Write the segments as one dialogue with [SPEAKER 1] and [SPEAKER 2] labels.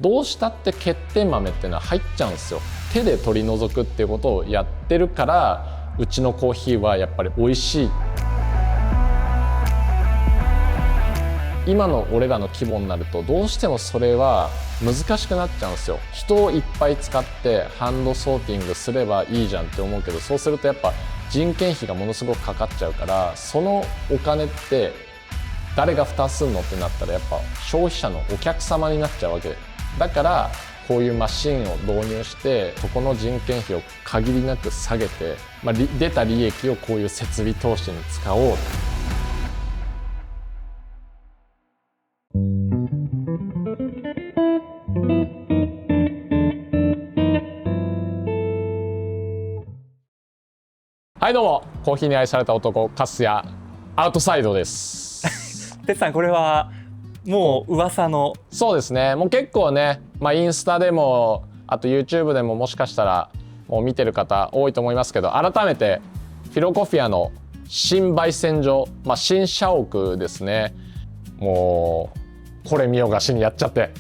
[SPEAKER 1] どうしたって欠点豆っていうのは入っちゃうんですよ。手で取り除くっていうことをやってるから、うちのコーヒーはやっぱり美味しい。今の俺らの規模になるとどうしてもそれは難しくなっちゃうんですよ。人をいっぱい使ってハンドソーティングすればいいじゃんって思うけど、そうするとやっぱ人件費がものすごくかかっちゃうから、そのお金って誰が負担するのってなったらやっぱ消費者のお客様になっちゃうわけだから、こういうマシンを導入してそこの人件費を限りなく下げて、出た利益をこういう設備投資に使おう。はい、どうも、コーヒーに愛された男、カスヤアウトサイドです。
[SPEAKER 2] てつさん、これはもう噂の。
[SPEAKER 1] そうですね、もう結構ね、インスタでもあと YouTube でももしかしたらもう見てる方多いと思いますけど、改めてフィロコフィアの新焙煎所、新社屋ですね。もうこれ見よがしにやっちゃって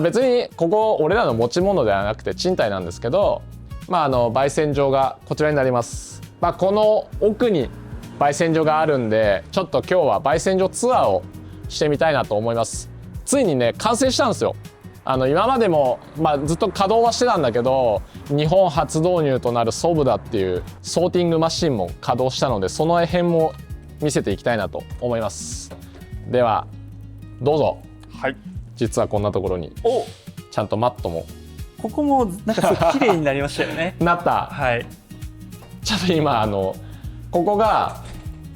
[SPEAKER 1] 別にここ俺らの持ち物ではなくて賃貸なんですけど、焙煎場がこちらになります。この奥に焙煎所があるんで、ちょっと今日は焙煎所ツアーをしてみたいなと思います。ついにね、完成したんですよ。今までも、ずっと稼働はしてたんだけど、日本初導入となるソブダっていうソーティングマシンも稼働したので、その辺も見せていきたいなと思います。ではどうぞ。
[SPEAKER 2] はい。
[SPEAKER 1] 実はこんなところにちゃんとマットも、
[SPEAKER 2] ここもなんかすごい綺麗になりましたよね。
[SPEAKER 1] なった。
[SPEAKER 2] はい。
[SPEAKER 1] ちょっと今ここが、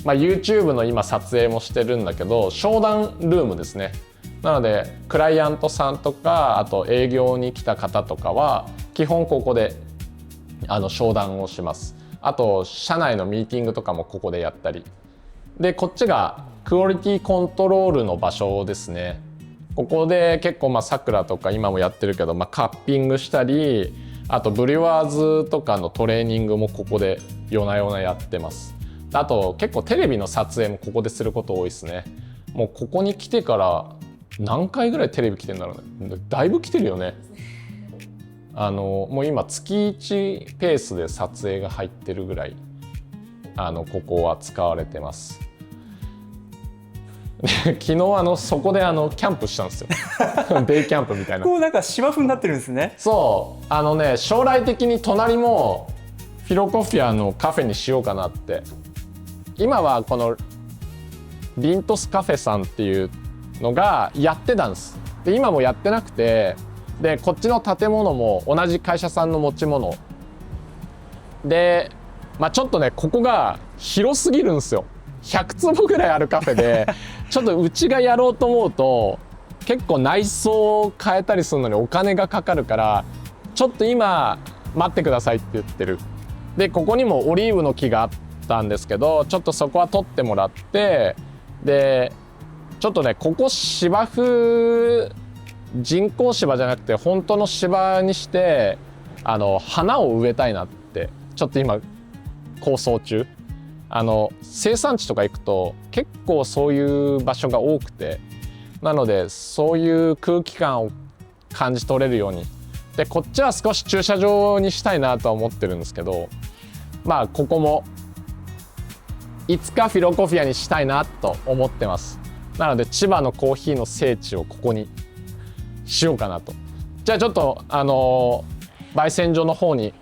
[SPEAKER 1] YouTube の今撮影もしてるんだけど、商談ルームですね。なのでクライアントさんとか、あと営業に来た方とかは基本ここで商談をします。あと社内のミーティングとかもここでやったりで、こっちがクオリティコントロールの場所ですね。ここで結構さくらとか今もやってるけど、カッピングしたり、あとブリュワーズとかのトレーニングもここで夜な夜なやってます。あと結構テレビの撮影もここですること多いですね。もうここに来てから何回ぐらいテレビ来てんだろうね。だいぶ来てるよね。もう今月1ペースで撮影が入ってるぐらいここは使われてます。昨日そこでキャンプしたんですよデイキャンプみたいな。
[SPEAKER 2] こうなんか芝生になってるんですね。
[SPEAKER 1] そう将来的に隣もフィロコフィアのカフェにしようかなって。今はこのリントスカフェさんっていうのがやってたんです。で今もやってなくて、でこっちの建物も同じ会社さんの持ち物で、ちょっとねここが広すぎるんですよ。100坪ぐらいあるカフェでちょっとうちがやろうと思うと結構内装を変えたりするのにお金がかかるから、ちょっと今待ってくださいって言ってる。でここにもオリーブの木があったんですけど、ちょっとそこは取ってもらって、でちょっとねここ芝生、人工芝じゃなくて本当の芝にして花を植えたいなってちょっと今構想中。生産地とか行くと結構そういう場所が多くて、なのでそういう空気感を感じ取れるように、でこっちは少し駐車場にしたいなとは思ってるんですけど、ここもいつかフィロコフィアにしたいなと思ってます。なので千葉のコーヒーの聖地をここにしようかなと。じゃあちょっと焙煎所の方に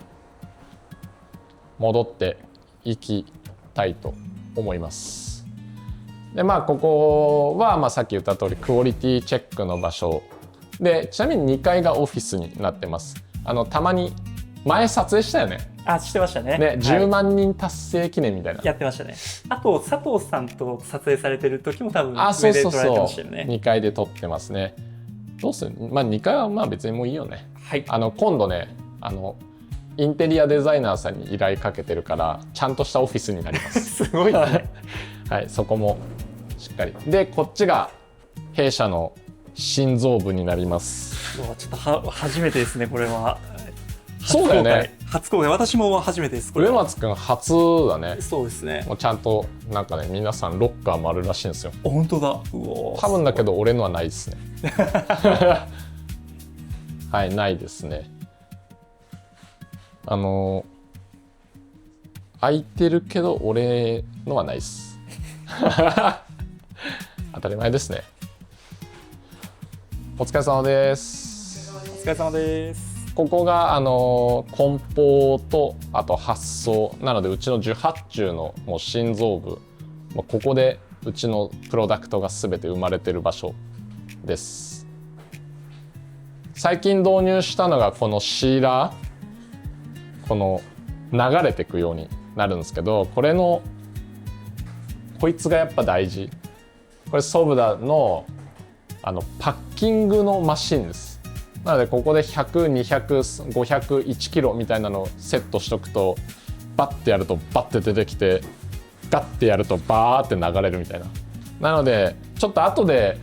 [SPEAKER 1] 戻っていきたいと思います。でここはさっき言った通りクオリティチェックの場所で、ちなみに2階がオフィスになってます。たまに前撮影したよね。
[SPEAKER 2] してましたね。
[SPEAKER 1] 10万人達成記念みたいな、
[SPEAKER 2] やってましたね。あと佐藤さんと撮影されてる時も多分
[SPEAKER 1] 上で
[SPEAKER 2] 撮られてましたよね。
[SPEAKER 1] 2階で撮ってますね。どうする2階は別にもういいよね。
[SPEAKER 2] はい。
[SPEAKER 1] 今度ねインテリアデザイナーさんに依頼かけてるからちゃんとしたオフィスになります
[SPEAKER 2] すごいね
[SPEAKER 1] はい、そこもしっかりで、こっちが弊社の心臓部になります。
[SPEAKER 2] ちょっと初めてですねこれは。
[SPEAKER 1] そうだよね。
[SPEAKER 2] 初公開。私も初めてです。これ
[SPEAKER 1] 植
[SPEAKER 2] は
[SPEAKER 1] 松くん初だね。
[SPEAKER 2] そうですね。
[SPEAKER 1] もうちゃんとなんかね、皆さんロッカーもあるらしいんですよ。
[SPEAKER 2] 本当だ。うおー
[SPEAKER 1] 多分だけど俺のはないですね。はい、ないですね。空いてるけど俺のはないです。当たり前ですね。お疲れ様です。
[SPEAKER 2] お疲れ様です。
[SPEAKER 1] ここが梱包とあと発送なので、うちの受発注のもう心臓部、ここでうちのプロダクトが全て生まれてる場所です。最近導入したのがこのシーラー、この流れてくようになるんですけど、こいつがやっぱ大事。これソブダのパッキングのマシンです。なのでここで100、200、500、1キロみたいなのをセットしとくと、バッてやるとバッて出てきて、ガッてやるとバーって流れるみたいな。なのでちょっと後で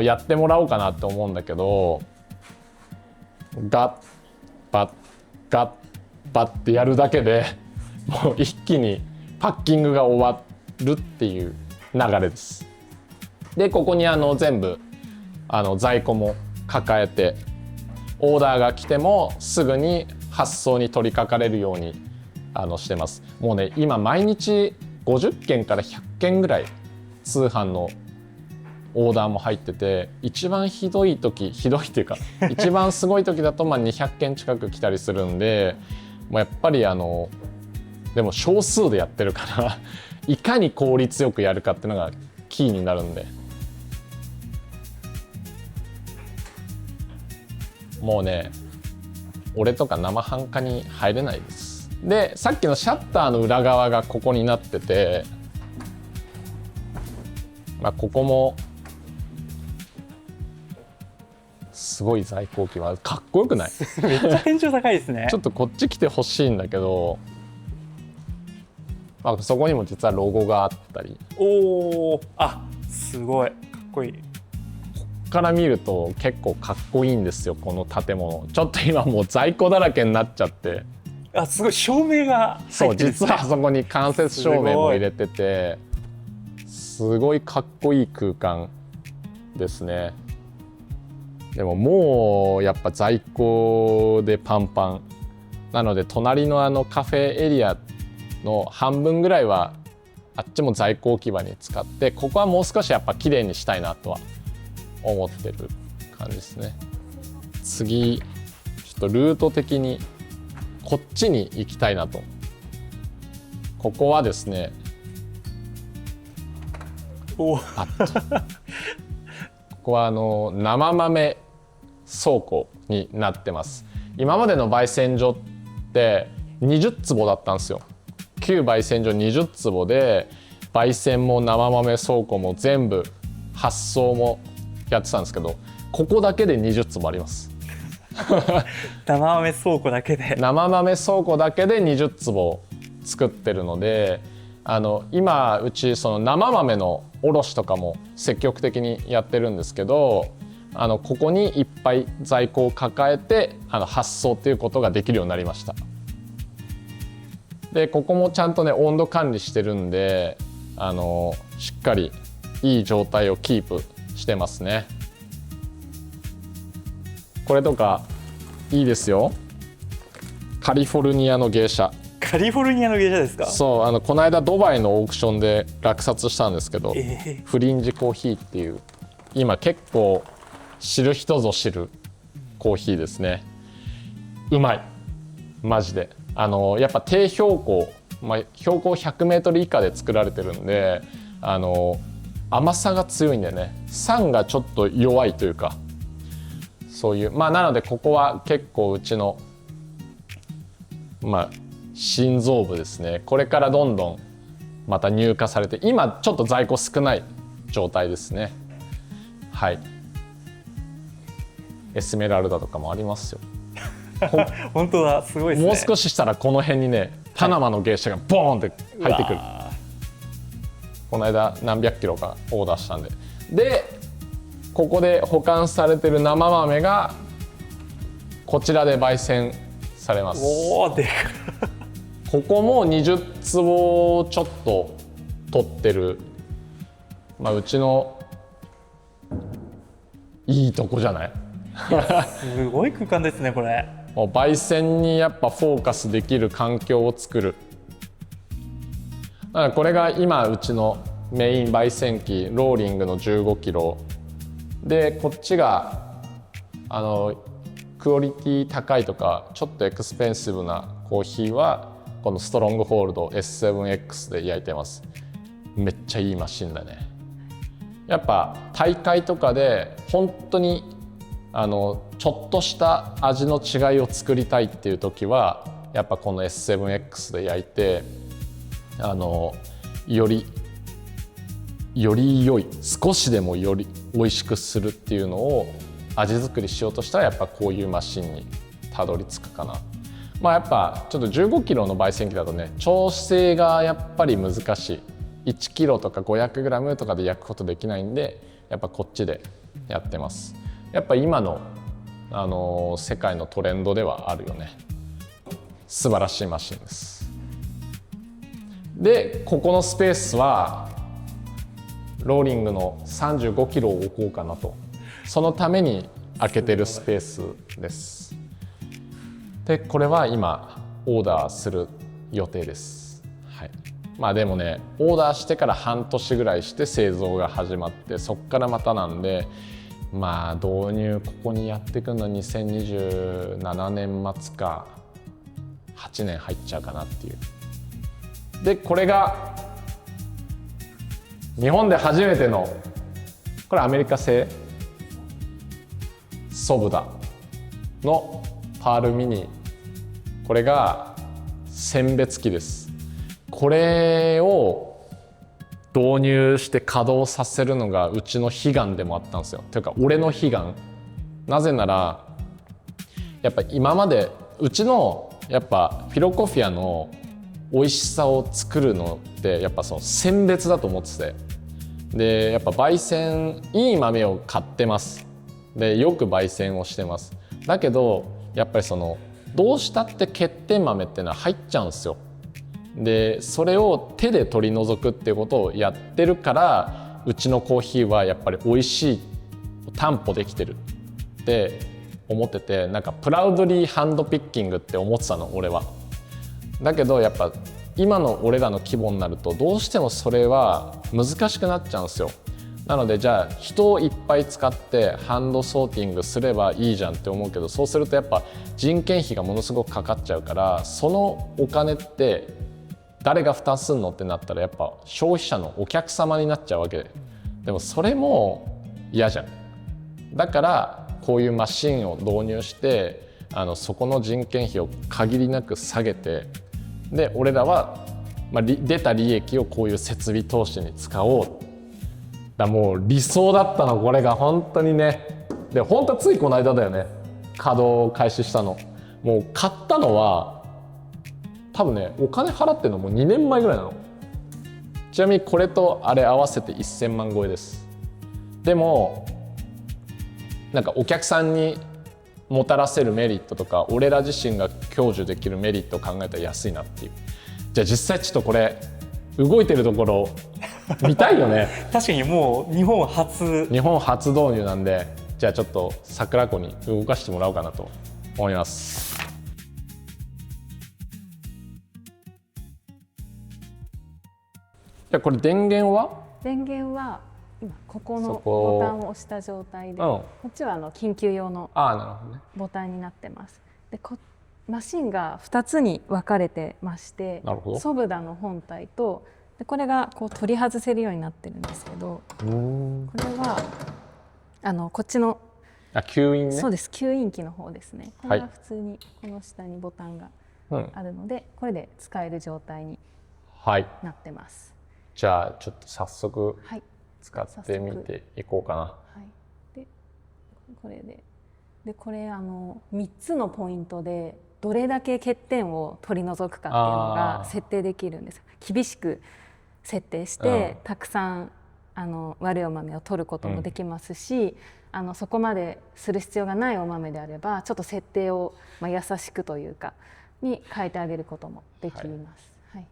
[SPEAKER 1] やってもらおうかなって思うんだけど、ガッバッガッバッってやるだけでもう一気にパッキングが終わるっていう流れです。でここに全部在庫も抱えて、オーダーが来てもすぐに発送に取り掛かれるようにしてます。もうね、今毎日50件から100件ぐらい通販のオーダーも入ってて、一番ひどいっていうか一番すごい時だと200件近く来たりするんで、もうやっぱりでも少数でやってるからいかに効率よくやるかっていうのがキーになるんで、もうね、俺とか生半可に入れないです。でさっきのシャッターの裏側がここになってて、ここもすごい在庫置き場、かっこよくない？
[SPEAKER 2] めっちゃ天井高いですね。
[SPEAKER 1] ちょっとこっち来てほしいんだけど、そこにも実はロゴがあったり。
[SPEAKER 2] おお、すごいかっこいい。
[SPEAKER 1] から見ると結構かっこいいんですよ、この建物。ちょっと今もう在庫だらけになっちゃって。
[SPEAKER 2] すごい照明が
[SPEAKER 1] そう、
[SPEAKER 2] 入ってるんですね。
[SPEAKER 1] 実はあそこに間接照明も入れてて、すごいかっこいい空間ですね。でももうやっぱ在庫でパンパンなので、隣のカフェエリアの半分ぐらいはあっちも在庫置き場に使って、ここはもう少しやっぱ綺麗にしたいなとは思ってる感じですね。次ちょっとルート的にこっちに行きたいなと。ここはですね、ここは生豆倉庫になってます。今までの焙煎所って20坪だったんですよ。旧焙煎所20坪で、焙煎も生豆倉庫も全部発送もやってたんですけど、ここだけで20坪あります。
[SPEAKER 2] 生豆倉庫だけで
[SPEAKER 1] 生豆倉庫だけで20坪作ってるので、今うちその生豆の卸とかも積極的にやってるんですけど、ここにいっぱい在庫を抱えて発送っていうことができるようになりました。でここもちゃんとね温度管理してるんで、しっかりいい状態をキープしてますね。これとかいいですよ。カリフォルニアの芸者。
[SPEAKER 2] カリフォルニアの芸者ですか？
[SPEAKER 1] そう、この間ドバイのオークションで落札したんですけど、フリンジコーヒーっていう今結構知る人ぞ知るコーヒーですね。うまい、マジで。やっぱ低標高、標高 100m 以下で作られてるんで、甘さが強いんだよね。酸がちょっと弱いというか、そういうなのでここは結構うちの心臓部ですね。これからどんどんまた入荷されて、今ちょっと在庫少ない状態ですね。はい。エスメラルダとかもありますよ。
[SPEAKER 2] 本当だ、すごいですね。
[SPEAKER 1] もう少ししたらこの辺にね、パナマの芸者がボーンって入ってくる。この間何百キロかオーダーしたんで。でここで保管されてる生豆がこちらで焙煎されます。
[SPEAKER 2] おー、でか
[SPEAKER 1] ここも20坪ちょっと取ってる、まあ、うちのいいとこじゃない？
[SPEAKER 2] すごい空間ですねこれ。
[SPEAKER 1] もう焙煎にやっぱフォーカスできる環境を作る。だからこれが今うちのメイン焙煎機、ローリングの15キロで、こっちがクオリティ高いとかちょっとエクスペンシブなコーヒーはこのストロングホールド S7X で焼いてます。めっちゃいいマシンだね。やっぱ大会とかで本当にちょっとした味の違いを作りたいっていう時はやっぱこの S7X で焼いてより良い、少しでもより美味しくするっていうのを味作りしようとしたらやっぱこういうマシンにたどり着くかな。まあやっぱちょっと15キロの焙煎機だとね、調整がやっぱり難しい。1キロとか500グラムとかで焼くことできないんで、やっぱこっちでやってます。やっぱ今の世界のトレンドではあるよね。素晴らしいマシンです。でここのスペースはローリングの35キロを置こうかなと、そのために開けてるスペースです。でこれは今オーダーする予定です。はい、まあでもね、オーダーしてから半年ぐらいして製造が始まって、そっからまたなんで、まあ導入ここにやってくるのは2027年末か8年入っちゃうかなっていう。でこれが日本で初めての、これアメリカ製ソブダのパールミニ、これが選別機です。これを導入して稼働させるのがうちの悲願でもあったんですよ。というか俺の悲願。なぜならやっぱ今までうちのやっぱフィロコフィアの美味しさを作るのってやっぱその選別だと思ってて、でやっぱ焙煎いい豆を買ってます。でよく焙煎をしてます。だけどやっぱりそのどうしたって欠点豆っていうのは入っちゃうんですよ。でそれを手で取り除くっていうことをやってるから、うちのコーヒーはやっぱり美味しい担保できてるって思ってて、なんかプラウドリーハンドピッキングって思ってたの俺は。だけどやっぱ今の俺らの規模になるとどうしてもそれは難しくなっちゃうんですよ。なのでじゃあ人をいっぱい使ってハンドソーティングすればいいじゃんって思うけど、そうするとやっぱ人件費がものすごくかかっちゃうから、そのお金って誰が負担するのってなったらやっぱ消費者のお客様になっちゃうわけで、でもそれも嫌じゃん。だからこういうマシンを導入してそこの人件費を限りなく下げて、で俺らは、出た利益をこういう設備投資に使おう。だもう理想だったのこれが本当にね。で本当はついこの間だよね、稼働を開始したの。もう買ったのは多分ね、お金払ってるのもう2年前ぐらいなの。ちなみにこれとあれ合わせて1000万超えです。でもなんかお客さんにもたらせるメリットとか俺ら自身が享受できるメリットを考えたら安いなっていう。じゃあ実際ちょっとこれ動いてるところ見たいよね。
[SPEAKER 2] 確かにもう日本初
[SPEAKER 1] 導入なんで、じゃあちょっと桜子に動かしてもらおうかなと思います。じゃあこれ電源は
[SPEAKER 3] 今ここのボタンを押した状態で、こっちは緊急用のボタンになってます。でマシンが2つに分かれてまして、ソブダの本体とでこれがこう取り外せるようになってるんですけど、これはこっちの
[SPEAKER 1] 吸引ね。
[SPEAKER 3] そうです、吸引機の方ですね。これは普通にこの下にボタンがあるので、これで使える状態になってます。
[SPEAKER 1] じゃあちょっと早速使ってみていこうかな。
[SPEAKER 3] はい、でこれこれ3つのポイントでどれだけ欠点を取り除くかっていうのが設定できるんです。厳しく設定して、たくさん悪いお豆を取ることもできますし、そこまでする必要がないお豆であればちょっと設定を、優しくというかに変えてあげることもできます。はい。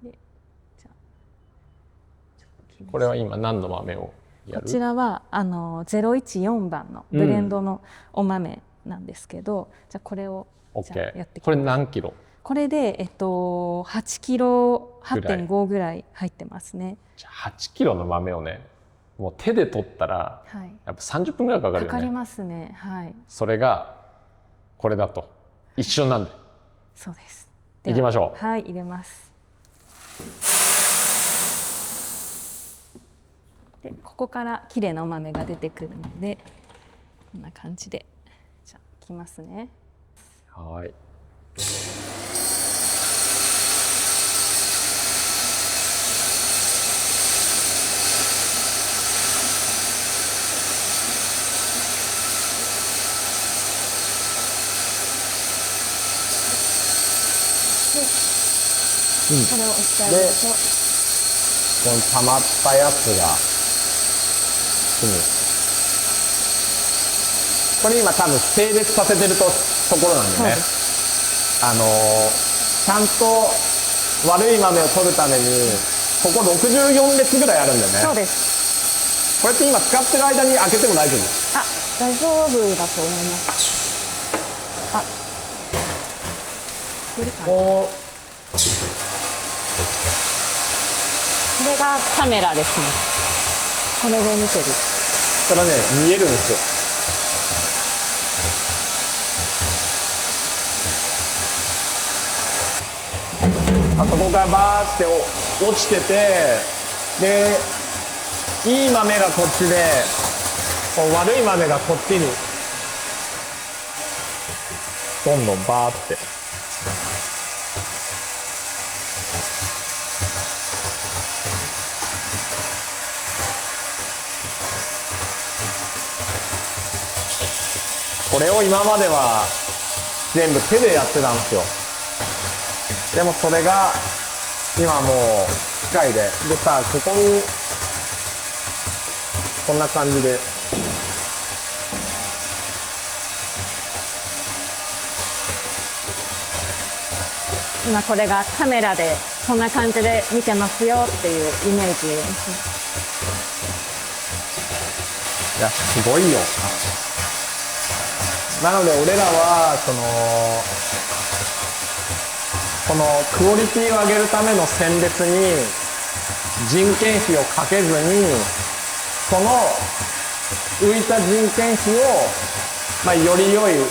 [SPEAKER 3] でじゃ
[SPEAKER 1] これは今何の豆をやる？
[SPEAKER 3] こちらは014番のブレンドのお豆なんですけど、じゃあこれをじゃあやっていきます。
[SPEAKER 1] これ何キロ？
[SPEAKER 3] これで8キロ 8.5 ぐらい入ってますね。
[SPEAKER 1] じゃあ8キロの豆をね、もう手で取ったら、
[SPEAKER 3] はい、
[SPEAKER 1] やっぱ30分ぐらいかかるよね。
[SPEAKER 3] かかりますね。はい。
[SPEAKER 1] それがこれだと一緒なんで。
[SPEAKER 3] そうです。
[SPEAKER 1] いきましょう。
[SPEAKER 3] はい、入れます。でここからきれいなお豆が出てくるのでこんな感じでじゃあいきますね。
[SPEAKER 1] はい。
[SPEAKER 3] これを押してあげると、
[SPEAKER 1] この溜まったやつが、これ今多分整列させてるところなんでね。ちゃんと悪い豆を取るためにここ64列ぐらいあるんだよね。
[SPEAKER 3] そうです。
[SPEAKER 1] これって今使ってる間に開けても大丈夫？
[SPEAKER 3] 大丈夫だと思います。これがカメラですね。これで見てる。
[SPEAKER 1] これね、見えるんですよ。そこからバーって落ちてて、でいい豆がこっちで悪い豆がこっちにどんどんバーってこれを今までは全部手でやってたんですよ。でもそれが今もう機械でさ、ここにこんな感じで
[SPEAKER 3] 今これがカメラでこんな感じで見てますよっていうイメージです。
[SPEAKER 1] いや、すごいよ。なので俺らはこのクオリティを上げるための選別に人件費をかけずに、その浮いた人件費を、より良い、よ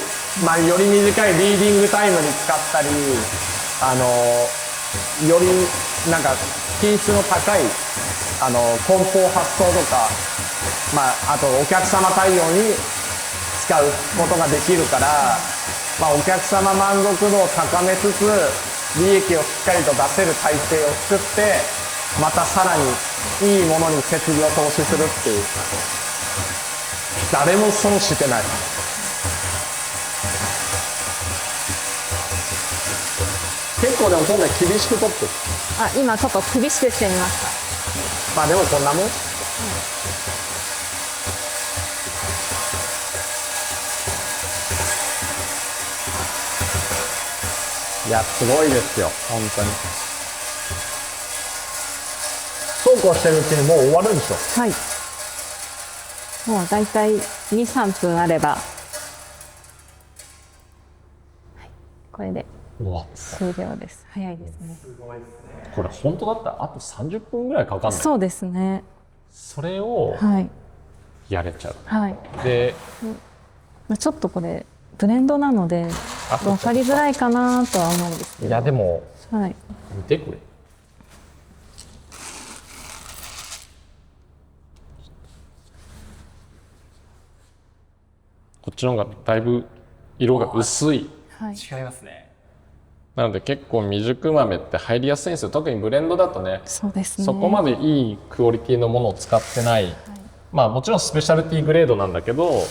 [SPEAKER 1] り短いリーディングタイムに使ったり、よりなんか品質の高い梱包発送とか、あとお客様対応に使うことができるから、お客様満足度を高めつつ利益をしっかりと出せる体制を作って、またさらにいいものに設備を投資するっていう、誰も損してない。結構でも今回厳しく取ってる。
[SPEAKER 3] 今ちょっと厳しくしてみました。
[SPEAKER 1] でもこんなもん、いや、すごいですよ、本当に。そうこうしてるうちにもう終わるんでしょ。
[SPEAKER 3] はい。もうだいたい2、3分あれば、これで終了です。早いですね。
[SPEAKER 1] これ本当だったらあと30分ぐらいかかんない？
[SPEAKER 3] そうですね。
[SPEAKER 1] それをやれちゃう。
[SPEAKER 3] はい。
[SPEAKER 1] で、
[SPEAKER 3] ちょっとこれブレンドなので分かりづらいかなとは思うんですけど。
[SPEAKER 1] いやでも、見てこれ。こっちの方がだいぶ色が薄い。
[SPEAKER 2] 違いますね。
[SPEAKER 1] なので結構未熟豆って入りやすいんですよ。特にブレンドだとね。
[SPEAKER 3] そうですね。
[SPEAKER 1] そこまでいいクオリティのものを使ってない。もちろんスペシャルティグレードなんだけど、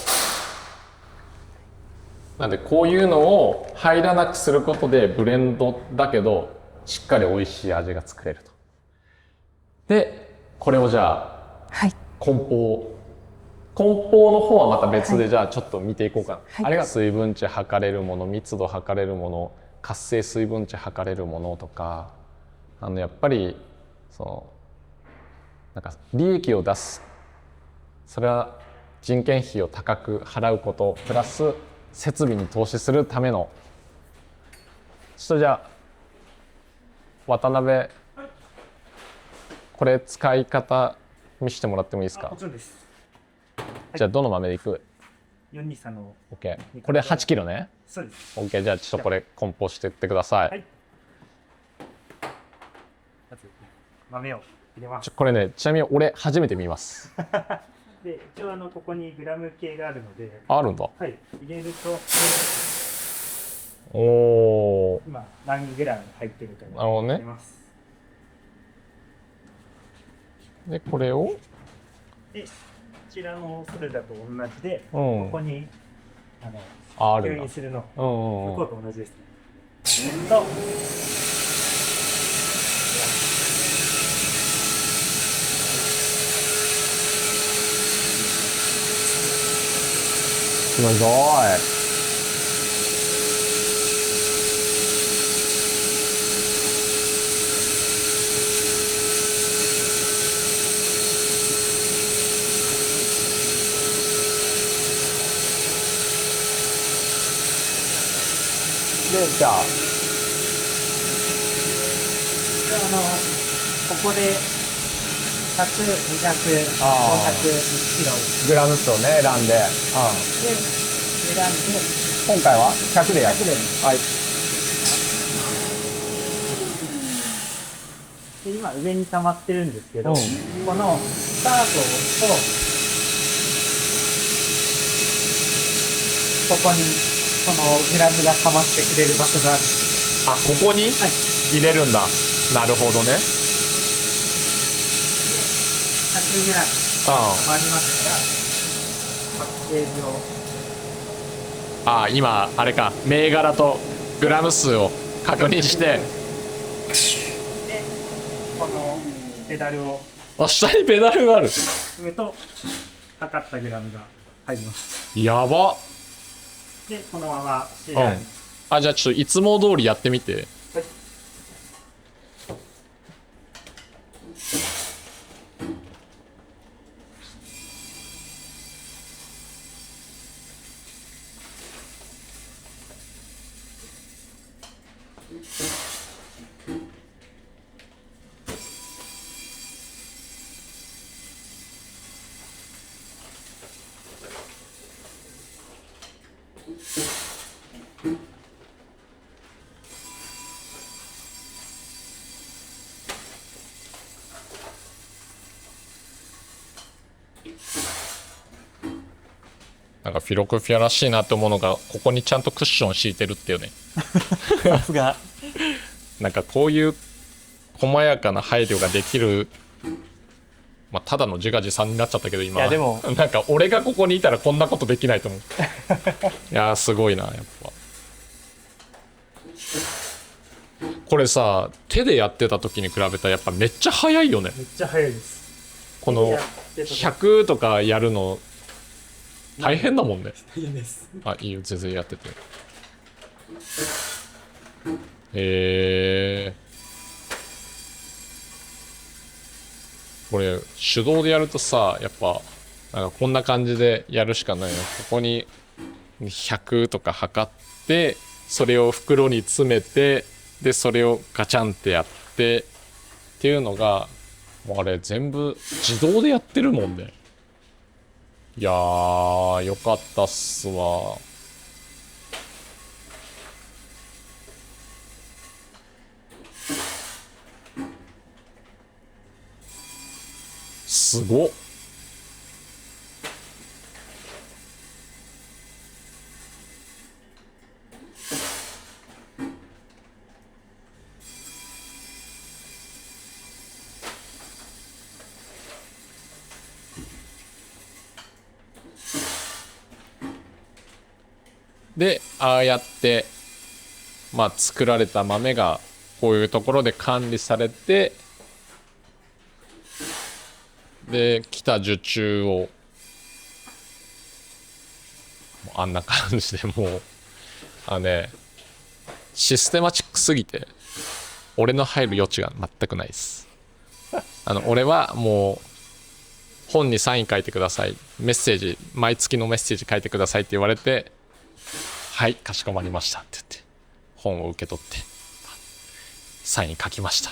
[SPEAKER 1] なんでこういうのを入らなくすることでブレンドだけどしっかり美味しい味が作れると。で、これをじゃあ梱包梱包の方はまた別で、じゃあちょっと見ていこうかな、
[SPEAKER 3] はい、
[SPEAKER 1] あれが水分値測れるもの、密度測れるもの、活性水分値測れるものとか、やっぱりなんか利益を出す、それは人件費を高く払うことプラス設備に投資するための、ちょっとじゃあ渡辺、これ使い方見せてもらってもいいですか？
[SPEAKER 2] もちろんです。
[SPEAKER 1] じゃあどの豆でいく？
[SPEAKER 2] 423の
[SPEAKER 1] OK。 これ8キロね。
[SPEAKER 2] そうです。
[SPEAKER 1] OK。 じゃあちょっとこれ梱包していってください。
[SPEAKER 2] はい、まず豆を入れます。
[SPEAKER 1] これね、ちなみに俺初めて見ます
[SPEAKER 2] で、一応ここにグラム計があるので、
[SPEAKER 1] あるんだ。
[SPEAKER 2] はい、入れると
[SPEAKER 1] おお。
[SPEAKER 2] 今何グラム入ってるか
[SPEAKER 1] なるほどね。
[SPEAKER 2] 出ます。
[SPEAKER 1] でこれを
[SPEAKER 2] で、こちらのソルダと同じで、
[SPEAKER 1] うん、
[SPEAKER 2] ここに
[SPEAKER 1] あるんだ。
[SPEAKER 2] 吸引するの、
[SPEAKER 1] うんうんうん、
[SPEAKER 2] ここと同じですね。と
[SPEAKER 1] すごい。で、じゃあ
[SPEAKER 2] ここで100、200、500、1キロ
[SPEAKER 1] グラム数をね選んで、
[SPEAKER 2] で選んで、
[SPEAKER 1] 今回は100でやる。
[SPEAKER 2] 100で、
[SPEAKER 1] はい。
[SPEAKER 2] で今上に溜まってるんですけど、このスタートとここにこのグラムが溜まってくれる場所がある。
[SPEAKER 1] あ、ここに入れるんだ。なるほどね。
[SPEAKER 2] 100グラム溜まりましたら、パッケージを。
[SPEAKER 1] あ、今あれか、銘柄とグラム数を確認して。
[SPEAKER 2] で、このペダルを。
[SPEAKER 1] あ、下にペダルがある。
[SPEAKER 2] 踏むと測ったグラムが入ります。
[SPEAKER 1] やば。
[SPEAKER 2] で、このままシェアに。
[SPEAKER 1] あ、じゃあちょっといつも通りやってみて。
[SPEAKER 2] はい。
[SPEAKER 1] なんかフィロコフィアらしいなって思うのが、ここにちゃんとクッション敷いてるっていうね。
[SPEAKER 2] さすが。
[SPEAKER 1] なんかこういう細やかな配慮ができる、まあ、ただの自画自賛になっちゃったけど今。
[SPEAKER 2] いやでも
[SPEAKER 1] なんか俺がここにいたらこんなことできないと思う。いやーすごいなやっぱ。これさ、手でやってた時に比べたらやっぱめっちゃ早いよね。
[SPEAKER 2] めっちゃ早いです。
[SPEAKER 1] この100とかやるの大変だもんね。
[SPEAKER 2] 大変です。
[SPEAKER 1] あ、いいよ、全然やってて。これ手動でやるとさ、やっぱなんかこんな感じでやるしかないよ。ここに100とか測ってそれを袋に詰めて、でそれをガチャンってやってっていうのが、もうあれ全部自動でやってるもんね。いやーよかったっすわ。すごっ。でああやってまあ作られた豆がこういうところで管理されて、で来た受注をあんな感じでもうシステマチックすぎて俺の入る余地が全くないです。俺はもう本にサイン書いてください、メッセージ毎月のメッセージ書いてくださいって言われて、はいかしこまりましたって言って本を受け取ってサイン書きました、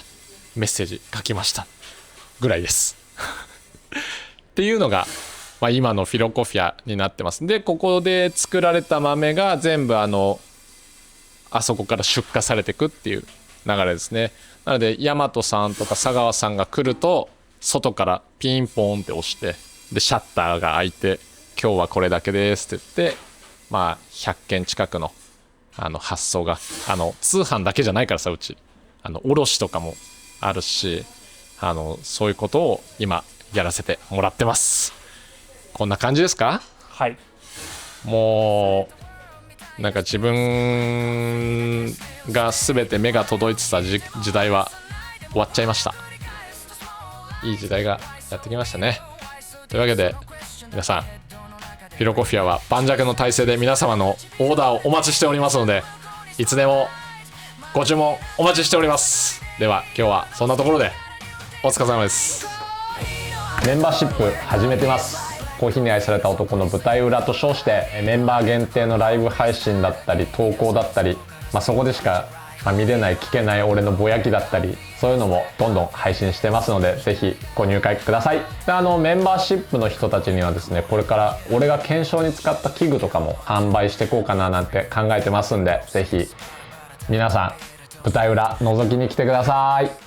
[SPEAKER 1] メッセージ書きましたぐらいですっていうのが、今のフィロコフィアになってます。でここで作られた豆が全部あそこから出荷されていくっていう流れですね。なので大和さんとか佐川さんが来ると外からピンポンって押して、でシャッターが開いて今日はこれだけですって言って、100件近くの発送が通販だけじゃないからさ、うち卸とかもあるし、そういうことを今やらせてもらってます。こんな感じですか？
[SPEAKER 4] はい。
[SPEAKER 1] もうなんか自分が全て目が届いてた時代は終わっちゃいました。いい時代がやってきましたね。というわけで皆さん、フィロコフィアは盤石の体制で皆様のオーダーをお待ちしておりますので、いつでもご注文お待ちしております。では今日はそんなところでお疲れ様です。メンバーシップ始めてます。コーヒーに愛された男の舞台裏と称してメンバー限定のライブ配信だったり投稿だったり、そこでしか見れない聞けない俺のぼやきだったり、そういうのもどんどん配信してますので、ぜひご入会ください。でメンバーシップの人たちにはですね、これから俺が検証に使った器具とかも販売していこうかななんて考えてますんで、ぜひ皆さん舞台裏覗きに来てください。